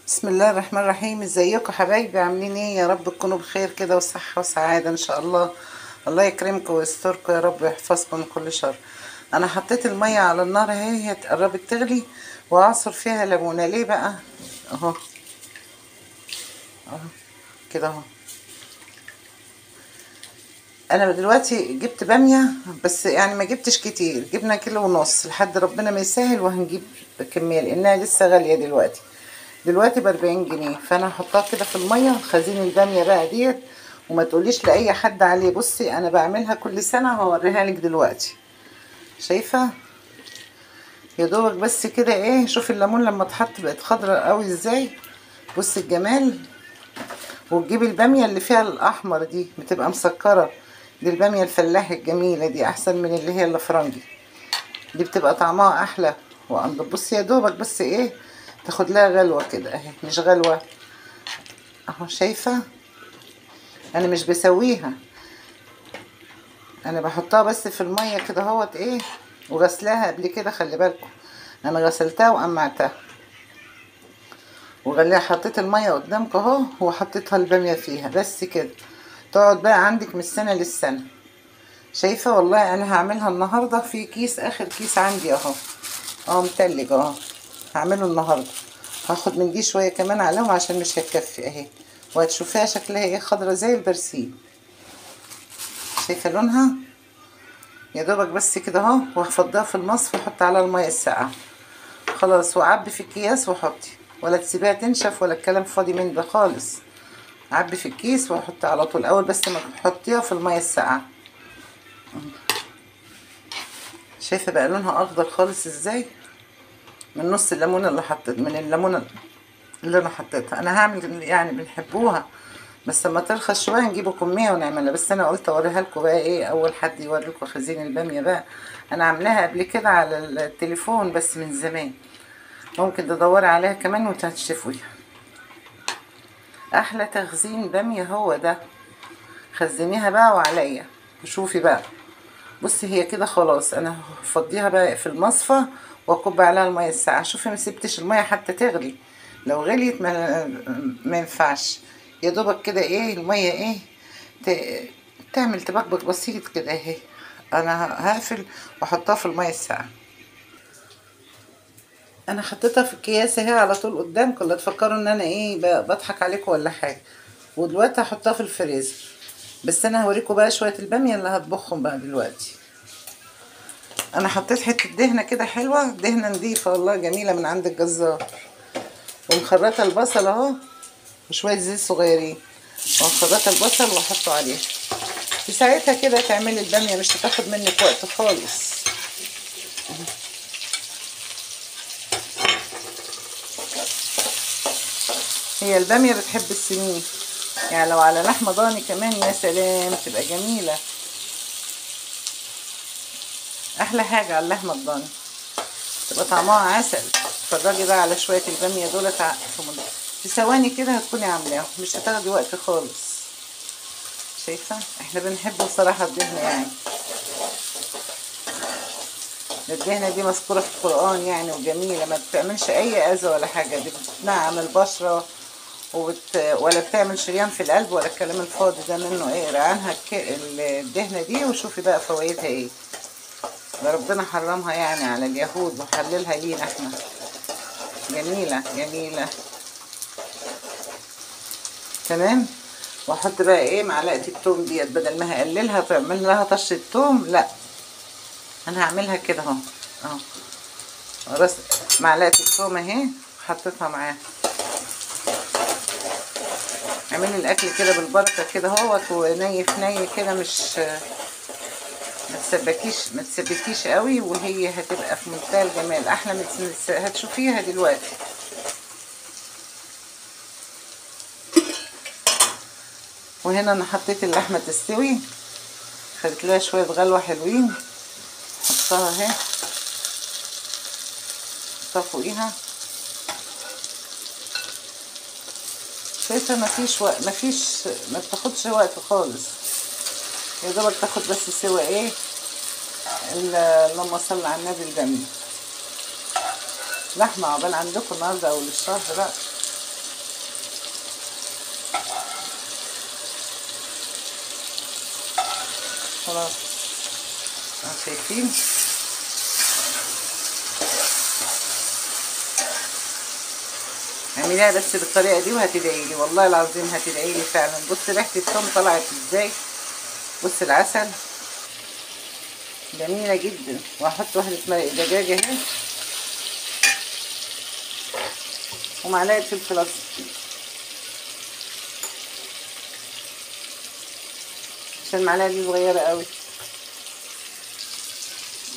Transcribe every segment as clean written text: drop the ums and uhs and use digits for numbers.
بسم الله الرحمن الرحيم. ازيكم حبايبي؟ عاملين ايه؟ يا رب تكونوا بخير كده وصحة وسعادة ان شاء الله. الله يكرمكم ويستركم يا رب ويحفظكم من كل شر. انا حطيت المية على النار اهي، هي قربت تغلي واعصر فيها ليمونة. ليه بقى؟ اهو كده اهو. انا دلوقتي جبت بامية، بس يعني ما جبتش كتير، جبنا كيلو ونص لحد ربنا ما يسهل وهنجيب كمية لانها لسه غالية دلوقتي ب40 جنيه. فانا هحطها كده في الميه، خزين الباميه بقى ديت. وما تقوليش لاي حد عليه. بصي انا بعملها كل سنه وهوريها لك دلوقتي. شايفه؟ يا دوبك بس كده ايه، شوفي الليمون لما اتحط بقت خضرة قوي ازاي. بصي الجمال. وتجيبي الباميه اللي فيها الاحمر دي بتبقى مسكره. دي الباميه الفلاحي الجميله دي احسن من اللي هي الفرنجي. دي بتبقى طعمها احلى وانضف. بصي يا دوبك بس ايه، تاخد لها غلوه كده اهي، مش غلوه اهو. شايفه؟ انا مش بسويها، انا بحطها بس في الميه كده اهوت ايه. وغسلاها قبل كده، خلي بالكم. انا غسلتها وقمعتها وغليها، حطيت الميه قدامك اهو وحطيتها الباميه فيها بس كده. تقعد بقى عندك من السنه للسنه. شايفه؟ والله انا هعملها النهارده في كيس، اخر كيس عندي اهو. متلج اهو. هعمله النهارده. هاخد من دي شويه كمان عليهم عشان مش هتكفي اهي. وهتشوفيها شكلها ايه، خضرة زي البرسيم. شايفه لونها؟ يا دوبك بس كده اهو. وهفضيها في المصفى واحط عليها الميه الساقعه. خلاص. وعبي في الكياس وحطي، ولا تسيبيها تنشف ولا الكلام فاضي من ده خالص. عبي في الكيس وحطي على طول اول بس ما تحطيها في الميه الساقعه. شايفه بقى لونها اخضر خالص ازاي؟ من نص الليمونه اللي حطيت، من الليمونه اللي انا حطيتها. انا هعمل يعني بنحبوها، بس لما ترخص شويه نجيبه كميه ونعملها. بس انا قلت اوريها لكم بقى ايه، اول حد يوريكم خزين الباميه بقى. انا عاملاها قبل كده على التليفون بس من زمان. ممكن تدوري عليها كمان وتشوفيها. احلى تخزين باميه هو ده. خزنيها بقى وعليا وشوفي بقى. بصي هي كده خلاص. انا هفضيها بقى في المصفى واكب عليها الميه الساقعه. شوفي ما سبتش الميه حتى تغلي. لو غليت ما ينفعش. يا دوبك كده ايه الميه ايه، تعمل تبقبق بسيط كده اهي. انا هقفل واحطها في الميه الساقعه. انا حطيتها في اكياس اهي على طول قدامكم، لا تفكروا ان انا ايه بضحك عليكم ولا حاجه. ودلوقتي هحطها في الفريزر. بس انا هوريكم بقى شويه الباميه اللي هطبخهم بقى دلوقتي. انا حطيت حته دهنه كده حلوه، دهنه نضيفه والله جميله من عند الجزار. ومخرطه البصل اهو وشويه زيت صغيرين. ومخرطه البصل واحطه عليه. في ساعتها كده تعملي الباميه مش هتاخد منك وقت خالص. هي الباميه بتحب السمين، يعني لو على لحمه ضاني كمان يا سلام تبقى جميله. احلى حاجه على اللحمه الضاني، تبقى طعمها عسل. اتفرجي بقى على شويه الباميه دولت في ثواني كده هتكوني عاملاهم، مش هتاخدي وقت خالص. شايفه؟ احنا بنحب بصراحه الدهنه يعني. الدهنه دي مذكوره في القران يعني، وجميله ما بتعملش اي اذى ولا حاجه. دي بتنعم البشره ولا بتعمل شريان في القلب ولا الكلام الفاضي ده منه. اقرا عنها الدهنه دي وشوفي بقى فوائدها ايه. ده ربنا حرمها يعني على اليهود وحللها لينا احنا. جميله جميله. تمام. واحط بقى ايه معلقه التوم ديت، بدل ما هقللها تعمل لها طشه توم، لا انا هعملها كده اهو. اهو راس معلقه التوم اهي حطيتها معاه. اعملي الاكل كده بالبركه كده اهوت، وني في ني كده، مش ما تسبكيش قوي، وهي هتبقى في منتهى الجمال. احلى من هتشوفيها دلوقتي. وهنا انا حطيت اللحمه تستوي، خدت لها شويه غلوه حلوين. حطها اهي، حطها فوقيها. شايفه؟ مفيش وقت، ما بتاخدش وقت خالص. يا دوبك تاخد بس سوا ايه، اللهم صل على النبي، الجنة. لحمه عقبال عندكم النهارده او للشهر بقى. خلاص شايفين. اعمليها بس بالطريقه دي وهتدعي لي، والله العظيم هتدعي لي فعلا. بص ريحه الثوم طلعت ازاي، بص العسل جميله جدا. وهحط واحده مرق دجاجه اهي ومعلقه فلفل اسمر عشان المعلقه دي صغيره قوي،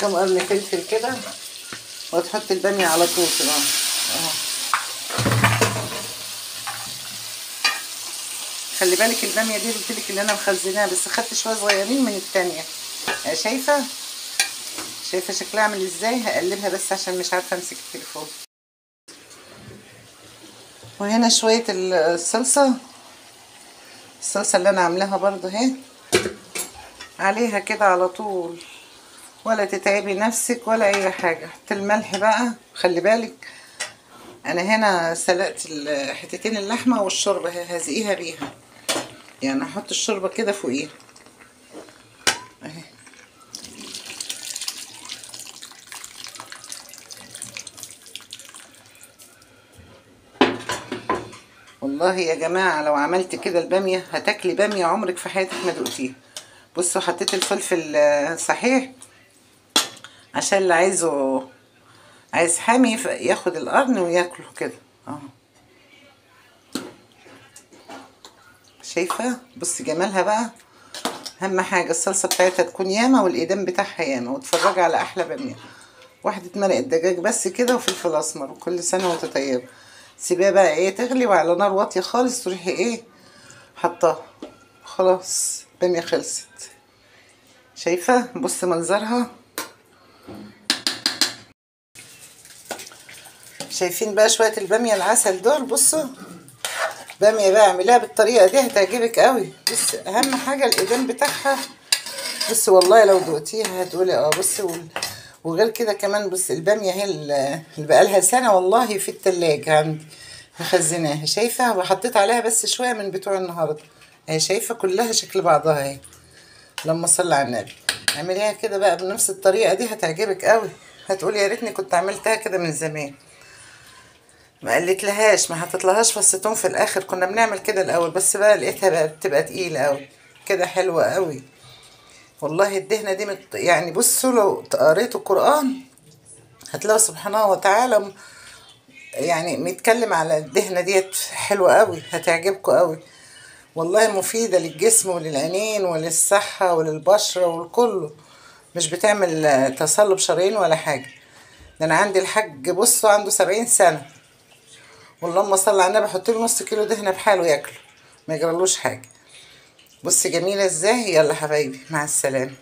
كم قرن فلفل كده، وتحط الباميه على طول كده اهو. خلي بالك الباميه دي قلتلك اللي انا مخزناها، بس خدت شويه صغيرين من التانيه. شايفه شكلها عامل ازاي. هقلبها بس عشان مش عارفه امسك التليفون. وهنا شويه الصلصه اللي انا عاملاها برضو اهي عليها كده على طول، ولا تتعبي نفسك ولا اي حاجه. حط الملح بقى. خلي بالك انا هنا سلقت حتتين اللحمه والشوربه هزقيها بيها، يعني هحط الشوربه كده فوقيها اهي. والله يا جماعه لو عملت كده الباميه هتاكلي باميه عمرك في حياتك ما دقتيها. بصوا حطيت الفلفل صحيح عشان اللي عايز حامي ياخد القرن وياكله كده اهو. شايفه بص جمالها بقى. اهم حاجه الصلصه بتاعتها تكون ياما والايدام بتاعها ياما، واتفرجي على احلى باميه. واحده مرقه دجاج بس كده وفلفل اسمر، وكل سنه وانت طيبه. سيبيها بقى ايه تغلي، وعلى نار واطيه خالص تروحي ايه حطاها. خلاص باميه خلصت. شايفه بص منظرها. شايفين بقى شويه الباميه العسل دول. بصوا باميه بقى اعمليها بالطريقه دي هتعجبك قوي. بس اهم حاجه الايدام بتاعها. بس والله لو دقتيها هتقولي بص. وغير كده كمان بص الباميه هي اللي بقالها سنه والله في التلاجة عندي مخزناها. شايفه وحطيت عليها بس شويه من بتوع النهارده اهي. شايفه كلها شكل بعضها اهي. لما صلي على النبي اعمليها كده بقى بنفس الطريقه دي هتعجبك قوي. هتقولي يا ريتني كنت عملتها كده من زمان. ما قلتلهاش ما حطيتلهاش فص توم في الاخر. كنا بنعمل كده الاول، بس بقى لقيتها بقى بتبقى تقيله قوي كده، حلوه قوي والله. الدهنه دي يعني بصوا لو قريتوا القران هتلاقوا سبحانه وتعالى يعني متكلم على الدهنه ديت حلوه قوي، هتعجبكم قوي والله. مفيده للجسم وللعينين وللصحه وللبشره ولكله. مش بتعمل تصلب شرايين ولا حاجه. ده انا عندي الحاج بصوا عنده 70 سنه، واللهم صل على النبي، حط له نص كيلو دهنه بحاله ياكله ما يجرالوش حاجه. بصي جميله ازاي. يلا حبايبي مع السلامه.